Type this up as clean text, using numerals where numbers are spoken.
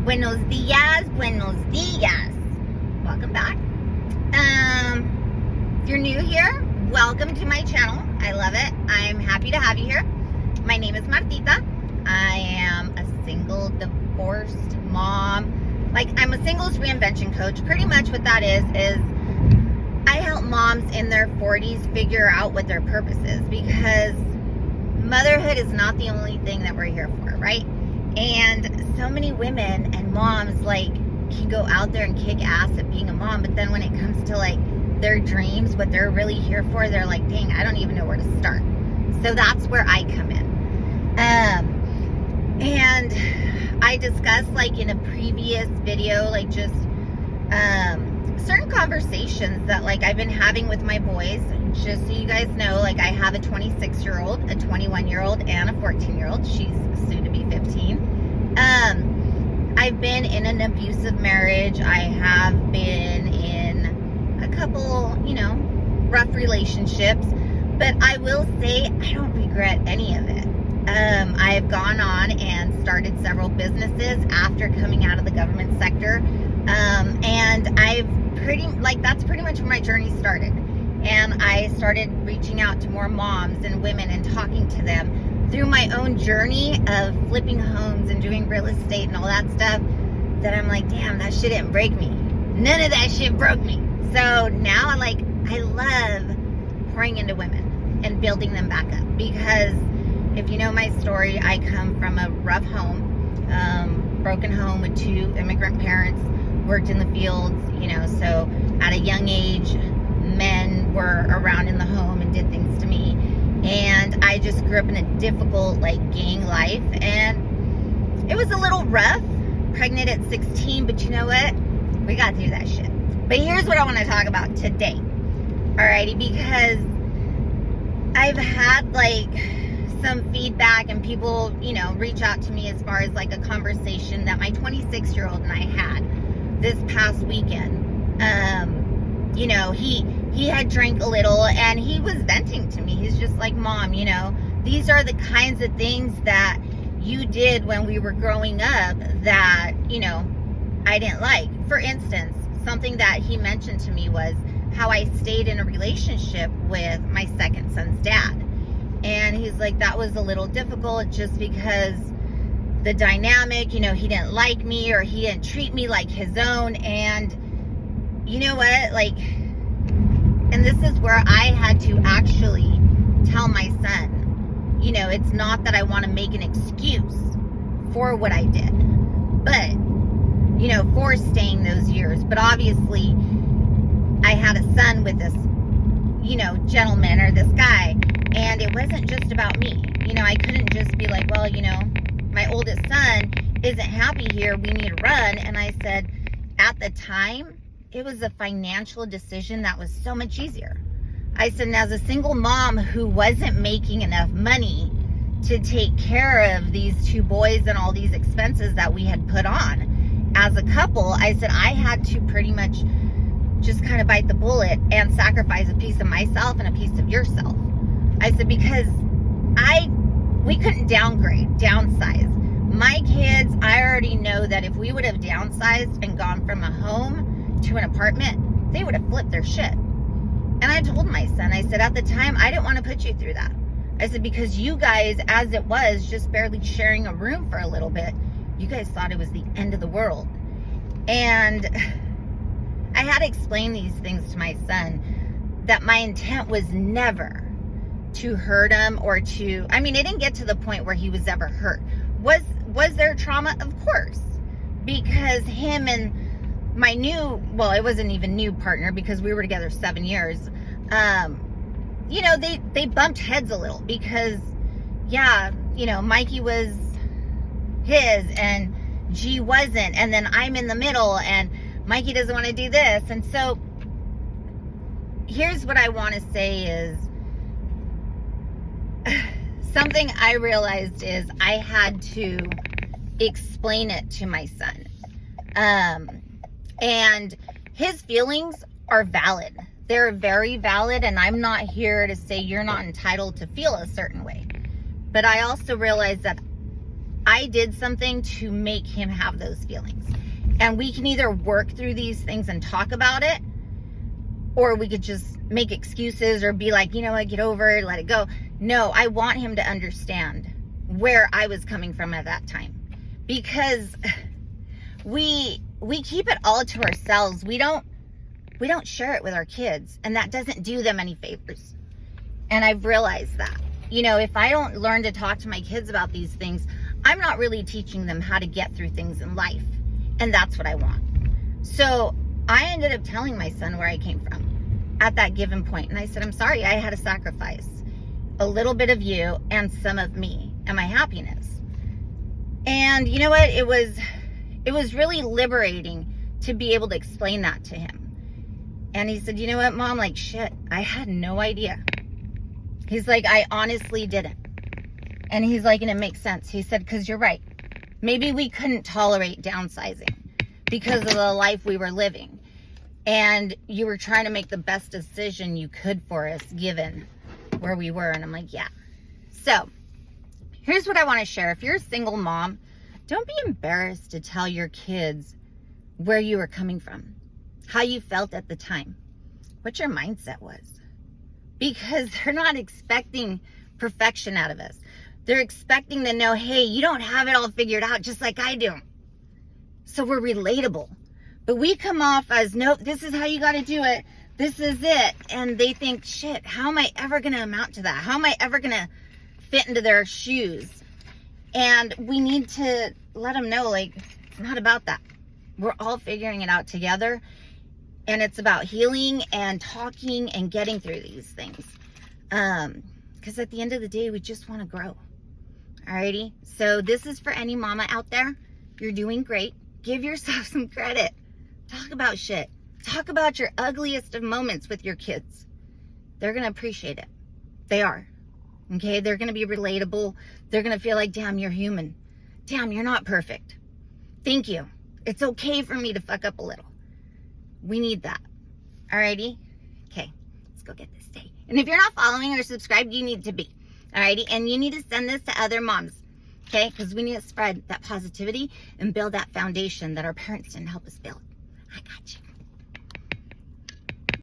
Buenos dias, buenos dias. Welcome back. If you're new here, welcome to my channel. I love it. I'm happy to have you here. My name is Martita. I am a single, divorced mom. I'm a singles reinvention coach. Pretty much what that is I help moms in their 40s figure out what their purpose is, because motherhood is not the only thing that we're here for, right? And so many women and moms can go out there and kick ass at being a mom, but then when it comes to their dreams, what they're really here for, they're like, dang, I don't even know where to start. So that's where I come in. And I discussed in a previous video, certain conversations that I've been having with my boys. Just so you guys know, I have a 26-year-old, a 21-year-old, and a 14-year-old. She's soon to be 15. I've been in an abusive marriage. I have been in a couple, rough relationships. But I will say I don't regret any of it. I've gone on and started several businesses after coming out of the government sector. And that's pretty much where my journey started. And I started reaching out to more moms and women and talking to them through my own journey of flipping homes and doing real estate and all that stuff, that I'm like, damn, that shit didn't break me. None of that shit broke me. So now I love pouring into women and building them back up, because if you know my story, I come from a rough home, broken home with 2 immigrant parents, worked in the fields, so at a young age, men were around in the home and did things to me. And I just grew up in a difficult, gang life. And it was a little rough, pregnant at 16, but you know what? We got through that shit. But here's what I want to talk about today. Alrighty, because I've had, some feedback and people, reach out to me as far as, a conversation that my 26-year-old and I had this past weekend. He had drank a little and he was venting to me. He's just like, Mom, these are the kinds of things that you did when we were growing up that, I didn't like. For instance, something that he mentioned to me was how I stayed in a relationship with my second son's dad. And he's like, that was a little difficult just because the dynamic, he didn't like me, or he didn't treat me like his own. And you know what? And this is where I had to actually tell my son, it's not that I want to make an excuse for what I did, but, for staying those years. But obviously, I had a son with this, gentleman, or this guy, and it wasn't just about me. I couldn't just be like, well, my oldest son isn't happy here, we need to run. And I said, at the time, it was a financial decision that was so much easier. I said, and as a single mom who wasn't making enough money to take care of these 2 boys and all these expenses that we had put on as a couple, I said, I had to pretty much just kind of bite the bullet and sacrifice a piece of myself and a piece of yourself. I said, because we couldn't downsize. My kids, I already know that if we would have downsized and gone from a home to an apartment, they would have flipped their shit. And I told my son, I said, at the time, I didn't want to put you through that. I said, because you guys, as it was, just barely sharing a room for a little bit, you guys thought it was the end of the world. And I had to explain these things to my son, that my intent was never to hurt him or to, it didn't get to the point where he was ever hurt. Was there trauma? Of course. Because him and my it wasn't even new partner, because we were together 7 years. They bumped heads a little, because, Mikey was his and G wasn't. And then I'm in the middle and Mikey doesn't want to do this. And so here's what I want to say is, something I realized is I had to explain it to my son. And his feelings are valid. They're very valid, and I'm not here to say you're not entitled to feel a certain way. But I also realized that I did something to make him have those feelings. And we can either work through these things and talk about it, or we could just make excuses or be like, you know what, get over it, let it go. No, I want him to understand where I was coming from at that time. Because we keep it all to ourselves. We don't share it with our kids, and that doesn't do them any favors. And I've realized that. You know, if I don't learn to talk to my kids about these things, I'm not really teaching them how to get through things in life. And that's what I want. So I ended up telling my son where I came from at that given point. And I said, I'm sorry, I had to sacrifice a little bit of you and some of me and my happiness. And you know what? It was really liberating to be able to explain that to him. And he said, you know what, Mom, like, shit, I had no idea. He's like, I honestly didn't. And he's like, and it makes sense. He said, because you're right. Maybe we couldn't tolerate downsizing because of the life we were living. And you were trying to make the best decision you could for us, given where we were. And I'm like, yeah. So here's what I want to share. If you're a single mom, don't be embarrassed to tell your kids where you were coming from, how you felt at the time, what your mindset was. Because they're not expecting perfection out of us. They're expecting to know, hey, you don't have it all figured out just like I do. So we're relatable. But we come off as, nope, this is how you got to do it. This is it. And they think, shit, how am I ever going to amount to that? How am I ever going to fit into their shoes? And we need to let them know, like, it's not about that. We're all figuring it out together. And it's about healing and talking and getting through these things. Because at the end of the day, we just want to grow. Alrighty? So this is for any mama out there. You're doing great. Give yourself some credit. Talk about shit. Talk about your ugliest of moments with your kids. They're going to appreciate it. They are. Okay? They're going to be relatable. They're going to feel like, damn, you're human. Damn, you're not perfect. Thank you. It's okay for me to fuck up a little. We need that. Alrighty? Okay. Let's go get this day. And if you're not following or subscribed, you need to be. Alrighty? And you need to send this to other moms. Okay? Because we need to spread that positivity and build that foundation that our parents didn't help us build. I got you.